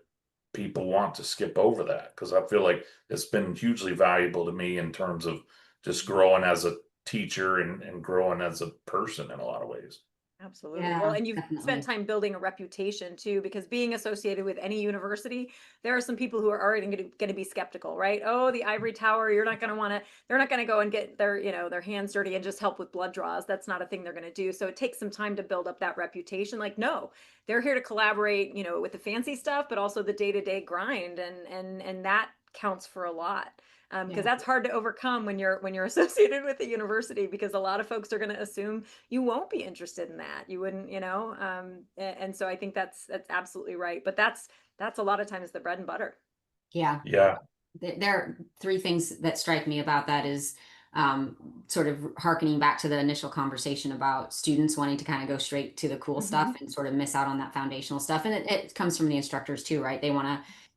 people want to skip over that because I feel like it's been hugely valuable to me in terms of just growing as a teacher and growing as a person in a lot of ways. Absolutely. Well, Yeah, and you've spent definitely. time building a reputation too, because being associated with any university, there are some people who are already going to be skeptical, right? Oh, the ivory tower, you're not going to want to, they're not going to go and get their hands dirty and just help with blood draws. That's not a thing they're going to do. So it takes some time to build up that reputation. Like, no, they're here to collaborate, with the fancy stuff, but also the day-to-day grind. And that counts for a lot. Because Yeah. that's hard to overcome when you're associated with a university, because a lot of folks are going to assume you won't be interested in that. You wouldn't, and so I think that's absolutely right. But that's a lot of times the bread and butter. Yeah. Yeah. There are three things that strike me about that is sort of harkening back to the initial conversation about students wanting to kind of go straight to the cool stuff and sort of miss out on that foundational stuff. And it comes from the instructors too, right?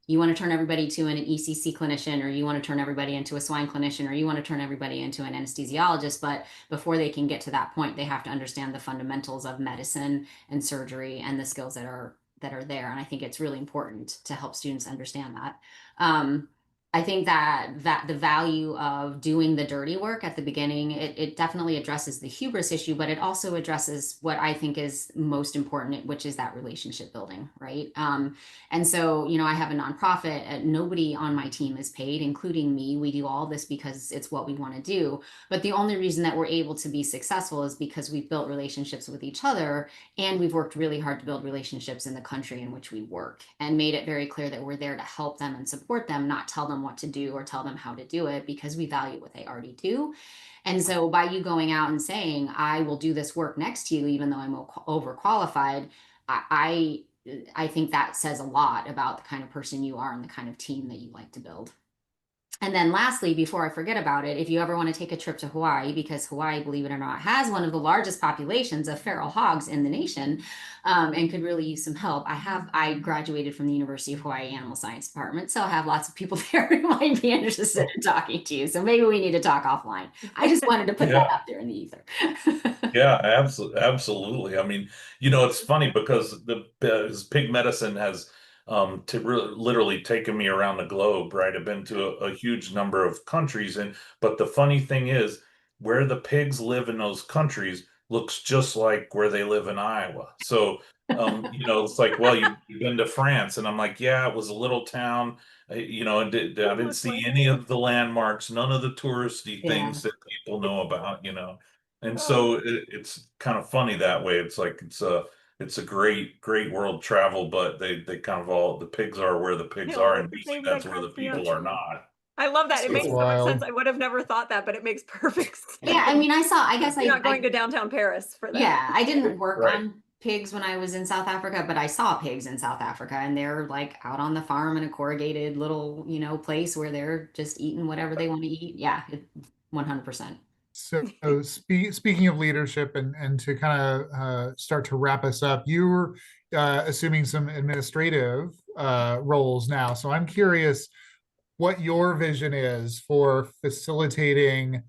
You want to turn everybody to an ECC clinician, or you want to turn everybody into a swine clinician, or you want to turn everybody into an anesthesiologist. But before they can get to that point, they have to understand the fundamentals of medicine and surgery and the skills that are there. And I think it's really important to help students understand that. Um, I think that the value of doing the dirty work at the beginning, it definitely addresses the hubris issue, but it also addresses what I think is most important, which is that relationship building, right? And so, I have a nonprofit. Nobody on my team is paid, including me. We do all this because it's what we want to do. But the only reason that we're able to be successful is because we've built relationships with each other, and we've worked really hard to build relationships in the country in which we work, and made it very clear that we're there to help them and support them, not tell them what to do or tell them how to do it, because we value what they already do. And so by you going out and saying, I will do this work next to you, even though I'm overqualified, I think that says a lot about the kind of person you are and the kind of team that you like to build. And then lastly, before I forget about it, if you ever want to take a trip to Hawaii, because Hawaii, believe it or not, has one of the largest populations of feral hogs in the nation, and could really use some help. I graduated from the University of Hawaii Animal Science Department, so I have lots of people there who might be interested in talking to you. So maybe we need to talk offline. I just wanted to put that Yeah. out there in the ether. Yeah, absolutely. I mean, it's funny because pig medicine has literally taken me around the globe, right? I've been to a huge number of countries, but the funny thing is, where the pigs live in those countries, looks just like where they live in Iowa. So, it's like, well, you've been to France, and I'm like, yeah, it was a little town, and I didn't Looks see like any it. of the landmarks, none of the touristy Yeah. things that people know about, and Oh, so it's kind of funny that way. It's like it's a great world travel, but they kind of all the pigs are where the they pigs all are, look and the usually same. that's That where the cracks me up. people are not. I love that. It So It's makes so much sense. wild. I would have never thought that, but it makes perfect Yeah, I sense. mean, I guess You're not going to downtown Paris for that. yeah, I didn't work right. on pigs when I was in South Africa, but I saw pigs in South Africa and they're like out on the farm in a corrugated little, place where they're just eating whatever they want to eat. Yeah, 100%. So speaking of leadership and to kind of start to wrap us up, you were assuming some administrative roles now. So I'm curious what your vision is for facilitating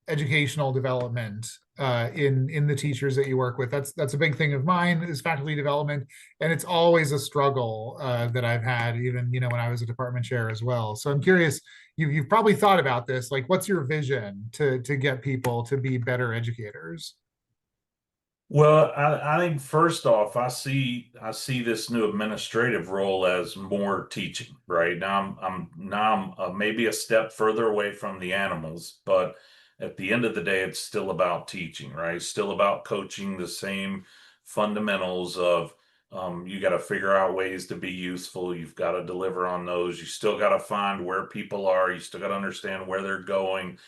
educational development in the teachers that you work with. That's a big thing of mine is faculty development, and it's always a struggle that I've had, even when I was a department chair as well. So I'm curious, you've probably thought about this. Like, what's your vision to get people to be better educators? Well, I think first off, I see this new administrative role as more teaching, right? Now I'm maybe a step further away from the animals, but at the end of the day, it's still about teaching, right? Still about coaching the same fundamentals of you got to figure out ways to be useful. You've got to deliver on those. You still got to find where people are. You still got to understand where they're going.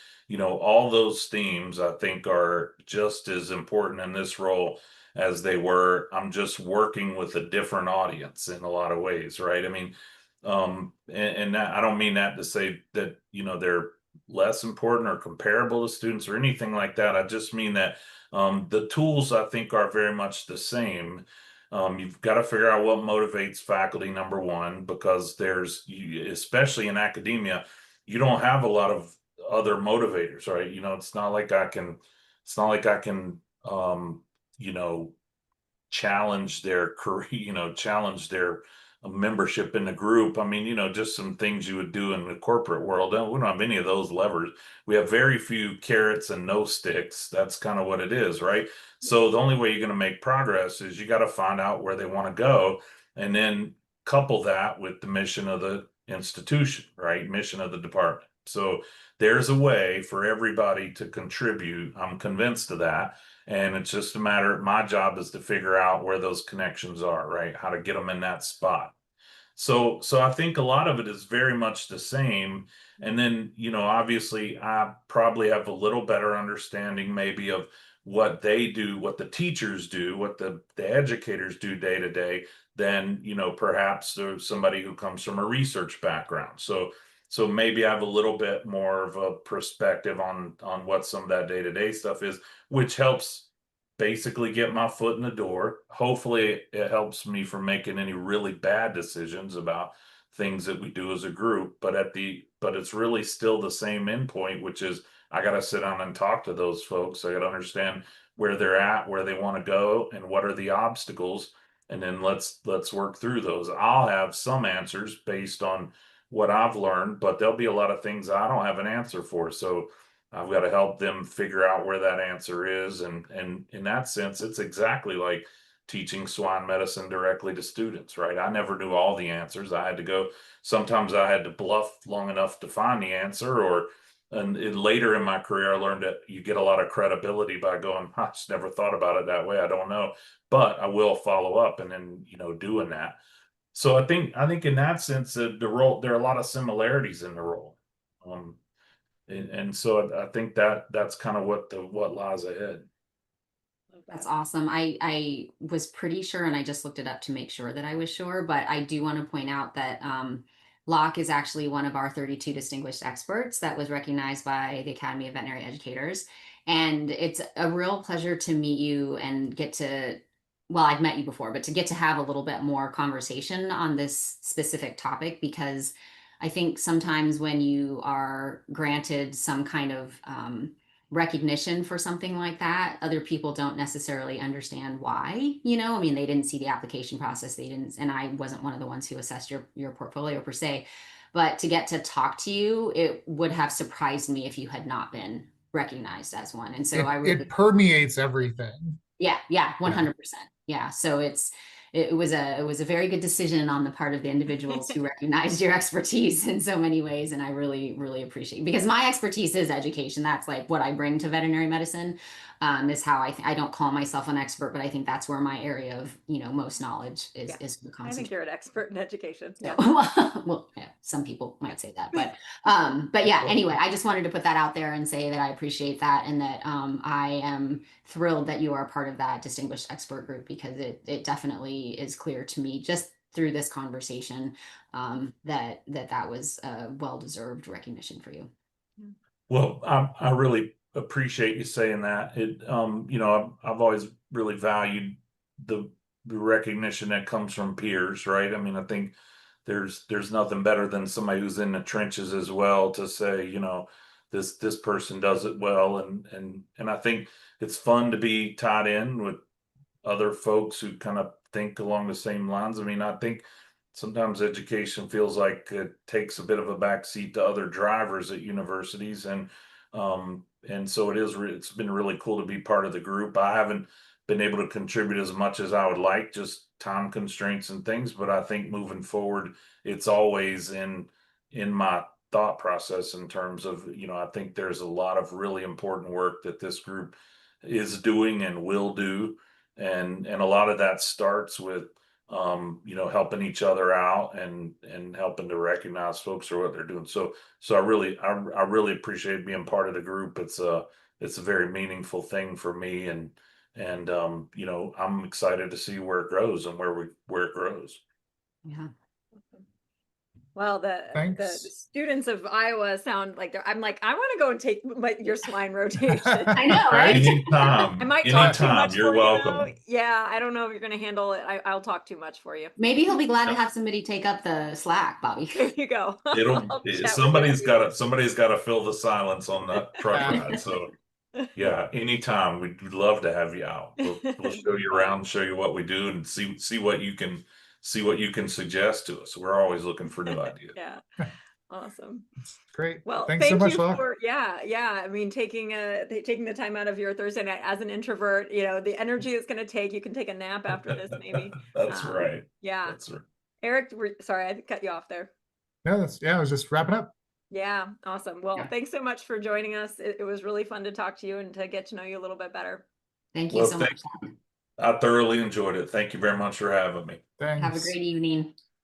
All those themes I think are just as important in this role as they were. I'm just working with a different audience in a lot of ways, right? I mean, and that, I don't mean that to say that, they're less important or comparable to students or anything like that. I just mean that the tools I think are very much the same. You've got to figure out what motivates faculty, number one, because especially in academia, you don't have a lot of other motivators, right? It's not like I can you know, challenge their career, challenge their membership in the group. I mean, just some things you would do in the corporate world. And we don't have any of those levers. We have very few carrots and no sticks. That's kind of what it is, right? So the only way you're going to make progress is you got to find out where they want to go and then couple that with the mission of the institution, right? Mission of the department. So there's a way for everybody to contribute. I'm convinced of that. And it's just a matter, my job is to figure out where those connections are, right? How to get them in that spot. So I think a lot of it is very much the same. And then, obviously I probably have a little better understanding maybe of what they do, what the teachers do, what the educators do day to day than, perhaps there's somebody who comes from a research background. So maybe I have a little bit more of a perspective on what some of that day-to-day stuff is, which helps basically get my foot in the door. Hopefully, it helps me from making any really bad decisions about things that we do as a group. But it's really still the same endpoint, which is I got to sit down and talk to those folks. I got to understand where they're at, where they want to go, and what are the obstacles, and then let's work through those. I'll have some answers based on what I've learned, but there'll be a lot of things I don't have an answer for. So I've got to help them figure out where that answer is. And in that sense, it's exactly like teaching swine medicine directly to students, right? I never knew all the answers. Sometimes I had to bluff long enough to find the answer, and later in my career, I learned that you get a lot of credibility by going, I just never thought about it that way. I don't know, but I will follow up and then, doing that. So I think in that sense, the role, there are a lot of similarities in the role. Um, and so I think that's kind of what lies ahead. That's awesome. I was pretty sure, and I just looked it up to make sure that I was sure, but I do want to point out that Locke is actually one of our 32 distinguished experts that was recognized by the Academy of Veterinary Educators. And it's a real pleasure to meet you and well, I've met you before, but to get to have a little bit more conversation on this specific topic, because I think sometimes when you are granted some kind of recognition for something like that, other people don't necessarily understand why. I mean, they didn't see the application process, they didn't, and I wasn't one of the ones who assessed your portfolio per se, but to get to talk to you, it would have surprised me if you had not been recognized as one. And so It, I really, it permeates everything. yeah, 100%. Yeah. So it was a very good decision on the part of the individuals who recognized your expertise in so many ways. And I really, really appreciate, because my expertise is education. That's like what I bring to veterinary medicine, is how I don't call myself an expert, but I think that's where my area of, most knowledge is, Yeah. is I think concentrated. you're an expert in education. So, Yeah. well, yeah, some people might say that, but yeah, anyway, I just wanted to put that out there and say that I appreciate that, and that I am thrilled that you are part of that distinguished expert group, because it definitely is clear to me just through this conversation that was a well-deserved recognition for you. Well, I really appreciate you saying that. I've always really valued the recognition that comes from peers, right? I mean, I think there's nothing better than somebody who's in the trenches as well to say, this person does it well, and I think it's fun to be tied in with other folks who kind of think along the same lines. I mean, I think sometimes education feels like it takes a bit of a backseat to other drivers at universities, and so it's been really cool to be part of the group. I haven't been able to contribute as much as I would like, just time constraints and things, but I think moving forward, it's always in my thought process in terms of, I think there's a lot of really important work that this group is doing and will do, and a lot of that starts with helping each other out and helping to recognize folks for what they're doing. So I really appreciate being part of the group. It's a very meaningful thing for me, and I'm excited to see where it grows and where it grows. Yeah. Well, the Thanks. students of Iowa sound like I'm like, I want to go and take your swine rotation. I know, Right? right? Anytime, I might talk too much you're for you, though. welcome. Yeah, I don't know if you're going to handle it. I'll talk too much for you. Maybe he'll be glad to have somebody take up the slack, Bobby. There you go. I'll chat with Somebody's you. got to fill the silence on that truck ride. So yeah, anytime, we'd love to have you out. We'll show you around, show you what we do, and see what you can suggest to us. We're always looking for new ideas. Yeah. Awesome. It's great. Well, Thanks so thank much, you Locke. for, yeah. I mean, taking the time out of your Thursday night as an introvert, the energy it's going to take, you can take a nap after this, maybe. That's right. Yeah. That's right. Eric, sorry, I cut you off there. No, I was just wrapping up. Yeah. Awesome. Well, Yeah. thanks so much for joining us. It was really fun to talk to you and to get to know you a little bit better. Thank you Well, so much. I thoroughly enjoyed it. Thank you very much for having me. Thanks. Have a great evening.